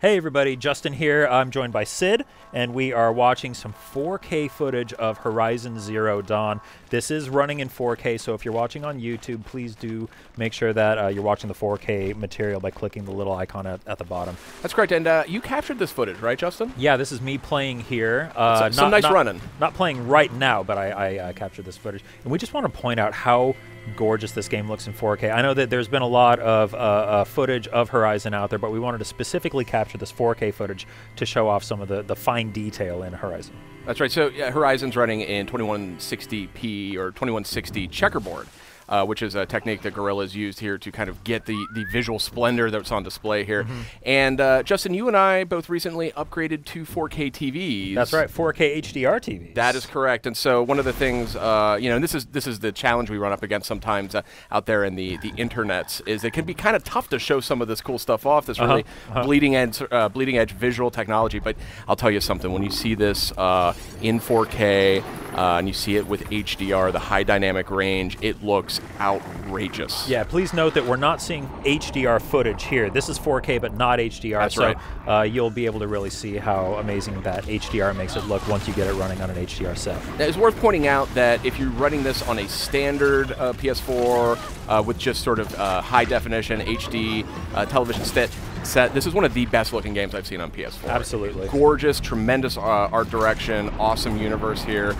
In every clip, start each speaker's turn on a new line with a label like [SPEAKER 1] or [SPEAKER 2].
[SPEAKER 1] Hey everybody, Justin here. I'm joined by Sid, and we are watching some 4K footage of Horizon Zero Dawn. This is running in 4K, so if you're watching on YouTube, please do make sure that you're watching the 4K material by clicking the little icon at the bottom.
[SPEAKER 2] That's correct, and you captured this footage, right, Justin?
[SPEAKER 1] Yeah, this is me playing here.
[SPEAKER 2] Some nice running.
[SPEAKER 1] Not playing right now, but I captured this footage. And we just want to point out how gorgeous this game looks in 4K. I know that there's been a lot of footage of Horizon out there, but we wanted to specifically capture this 4K footage to show off some of the fine detail in Horizon.
[SPEAKER 2] That's right. So yeah, Horizon's running in 2160p or 2160 checkerboard, which is a technique that Guerrilla's used here to kind of get the visual splendor that's on display here. And Justin, you and I both recently upgraded to 4K TVs.
[SPEAKER 1] That's right, 4K HDR TVs.
[SPEAKER 2] That is correct. And so one of the things, and this is the challenge we run up against sometimes out there in the internets, is it can be kind of tough to show some of this cool stuff off, this really bleeding edge visual technology. But I'll tell you something, when you see this in 4K and you see it with HDR, the high dynamic range, it looks outrageous.
[SPEAKER 1] Yeah, please note that we're not seeing HDR footage here. This is 4K, but not HDR.
[SPEAKER 2] That's right.
[SPEAKER 1] You'll be able to really see how amazing that HDR makes it look once you get it running on an HDR set.
[SPEAKER 2] Now, it's worth pointing out that if you're running this on a standard PS4 with just sort of high definition HD television set, this is one of the best looking games I've seen on PS4.
[SPEAKER 1] Absolutely.
[SPEAKER 2] Gorgeous, tremendous art direction, awesome universe here,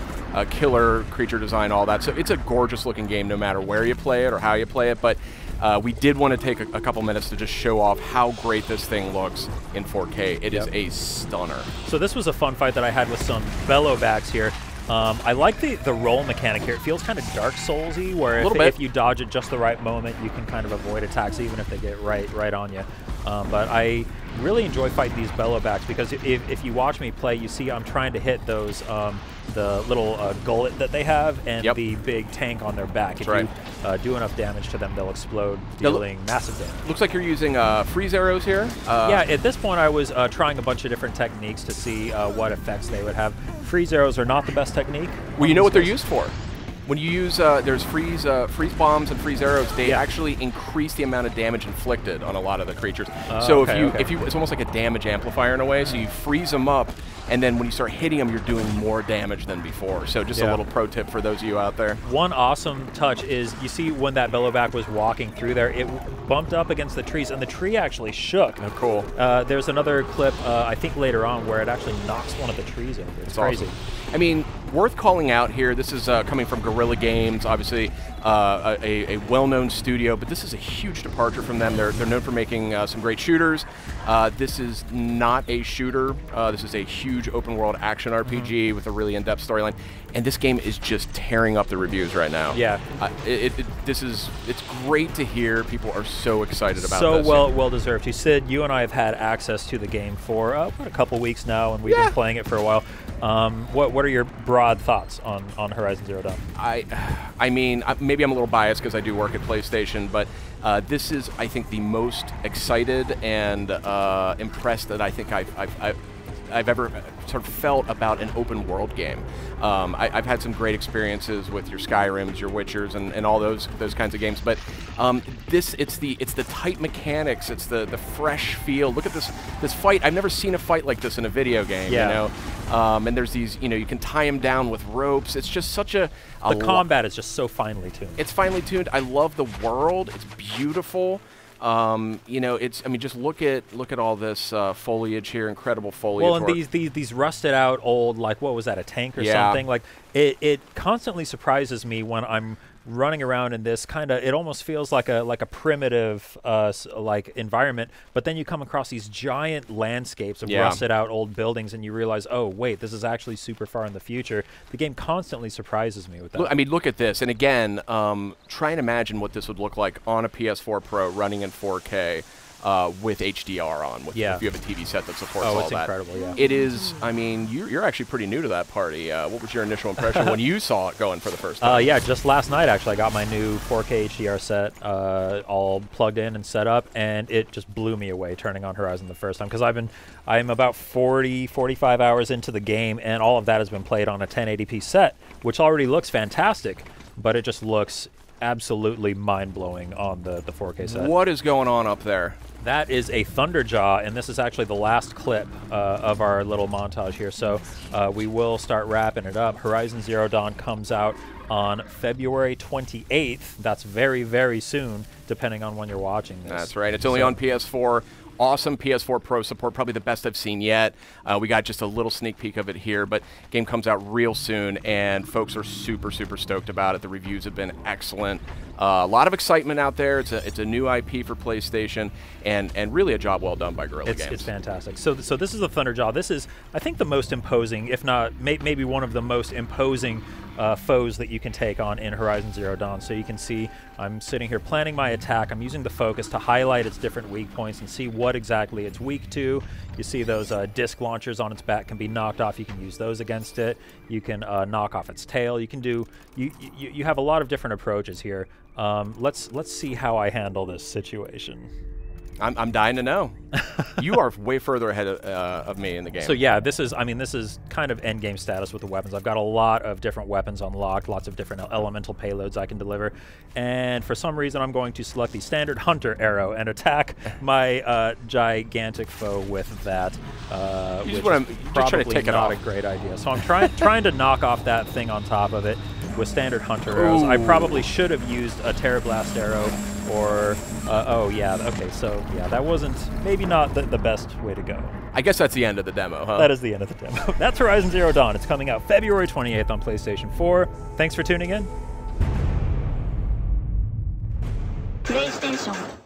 [SPEAKER 2] killer creature design, all that. So it's a gorgeous looking game no matter where you play it or how you play it, but we did want to take a couple minutes to just show off how great this thing looks in 4K. It is a stunner.
[SPEAKER 1] So this was a fun fight that I had with some bellow backs here. I like the roll mechanic here. It feels kind of Dark Souls-y, where if you dodge at just the right moment, you can kind of avoid attacks even if they get right on you. But I really enjoy fighting these bellow backs because if you watch me play, you see I'm trying to hit those the little gullet that they have and the big tank on their back. If you do enough damage to them, they'll explode, dealing massive damage.
[SPEAKER 2] Looks like you're using freeze arrows here.
[SPEAKER 1] Yeah, at this point I was trying a bunch of different techniques to see what effects they would have. Freeze arrows are not the best technique.
[SPEAKER 2] Well, you know what they're used for. When you use, there's freeze bombs and freeze arrows, they actually increase the amount of damage inflicted on a lot of the creatures. So if you, it's almost like a damage amplifier in a way, so you freeze them up, and then when you start hitting them, you're doing more damage than before. So just a little pro tip for those of you out there.
[SPEAKER 1] One awesome touch is, you see when that bellowback was walking through there, it bumped up against the trees, and the tree actually shook.
[SPEAKER 2] Oh, cool.
[SPEAKER 1] There's another clip, I think later on, where it actually knocks one of the trees over. It's crazy.
[SPEAKER 2] Awesome. I mean, worth calling out here, this is coming from Guerrilla Games, obviously a well-known studio, but this is a huge departure from them. They're known for making some great shooters. This is not a shooter. This is a huge open-world action RPG with a really in-depth storyline, and this game is just tearing up the reviews right now.
[SPEAKER 1] Yeah.
[SPEAKER 2] It's great to hear people are so excited about this.
[SPEAKER 1] So well deserved. You said you and I have had access to the game for a couple weeks now, and we've been playing it for a while. What are your broad thoughts on Horizon Zero Dawn?
[SPEAKER 2] I mean, maybe I'm a little biased because I do work at PlayStation, but this is, I think, the most excited and impressed that I think I've ever sort of felt about an open world game. I've had some great experiences with your Skyrims, your Witchers, and all those kinds of games. But it's the tight mechanics, it's the fresh feel. Look at this fight. I've never seen a fight like this in a video game.
[SPEAKER 1] Yeah.
[SPEAKER 2] You know, and there's these, you can tie them down with ropes. It's just such the
[SPEAKER 1] combat is just so finely tuned.
[SPEAKER 2] It's finely tuned. I love the world. It's beautiful. Just look at all this foliage here, incredible foliage.
[SPEAKER 1] Well, and these rusted out old, like, what was that, a tank or something? Like, it constantly surprises me when I'm running around in this it almost feels like a primitive environment, but then you come across these giant landscapes of rusted out old buildings, and you realize, oh wait, this is actually super far in the future. The game constantly surprises me with that.
[SPEAKER 2] I mean, look at this, and again, try and imagine what this would look like on a PS4 Pro running in 4K. With HDR on, if you have a TV set that supports all that. Oh, it's
[SPEAKER 1] incredible, yeah.
[SPEAKER 2] It is, I mean, you're actually pretty new to that party. What was your initial impression when you saw it going for the first time?
[SPEAKER 1] Yeah, just last night, actually, I got my new 4K HDR set all plugged in and set up, and it just blew me away turning on Horizon the first time, because I'm about 45 hours into the game, and all of that has been played on a 1080p set, which already looks fantastic, but it just looks absolutely mind-blowing on the 4K set.
[SPEAKER 2] What is going on up there?
[SPEAKER 1] That is a Thunderjaw, and this is actually the last clip of our little montage here. So we will start wrapping it up. Horizon Zero Dawn comes out on February 28th. That's very, very soon, depending on when you're watching this.
[SPEAKER 2] That's right. It's only on PS4. Awesome PS4 Pro support, probably the best I've seen yet. We got just a little sneak peek of it here, but game comes out real soon, and folks are super, super stoked about it. The reviews have been excellent. A lot of excitement out there. It's a new IP for PlayStation, and really a job well done by Guerrilla Games.
[SPEAKER 1] It's fantastic. So this is the Thunderjaw. This is, I think, the most imposing, if not maybe one of the most imposing foes that you can take on in Horizon Zero Dawn. So you can see I'm sitting here planning my attack. I'm using the focus to highlight its different weak points and see what exactly it's weak to. You see those disc launchers on its back can be knocked off. You can use those against it. You can knock off its tail. You can do you have a lot of different approaches here. Let's see how I handle this situation.
[SPEAKER 2] I'm dying to know. You are way further ahead of me in the game.
[SPEAKER 1] So yeah, this is kind of end game status with the weapons. I've got a lot of different weapons unlocked, lots of different elemental payloads I can deliver, and for some reason I'm going to select the standard hunter arrow and attack my gigantic foe with that, which is probably not a great idea. So I'm trying to knock off that thing on top of it with standard hunter arrows. I probably should have used a Terrablast arrow, or oh yeah, okay, so yeah, that wasn't, maybe not the best way to go.
[SPEAKER 2] I guess that's the end of the demo, huh?
[SPEAKER 1] That is the end of the demo. That's Horizon Zero Dawn. It's coming out February 28th on PlayStation 4. Thanks for tuning in.
[SPEAKER 3] PlayStation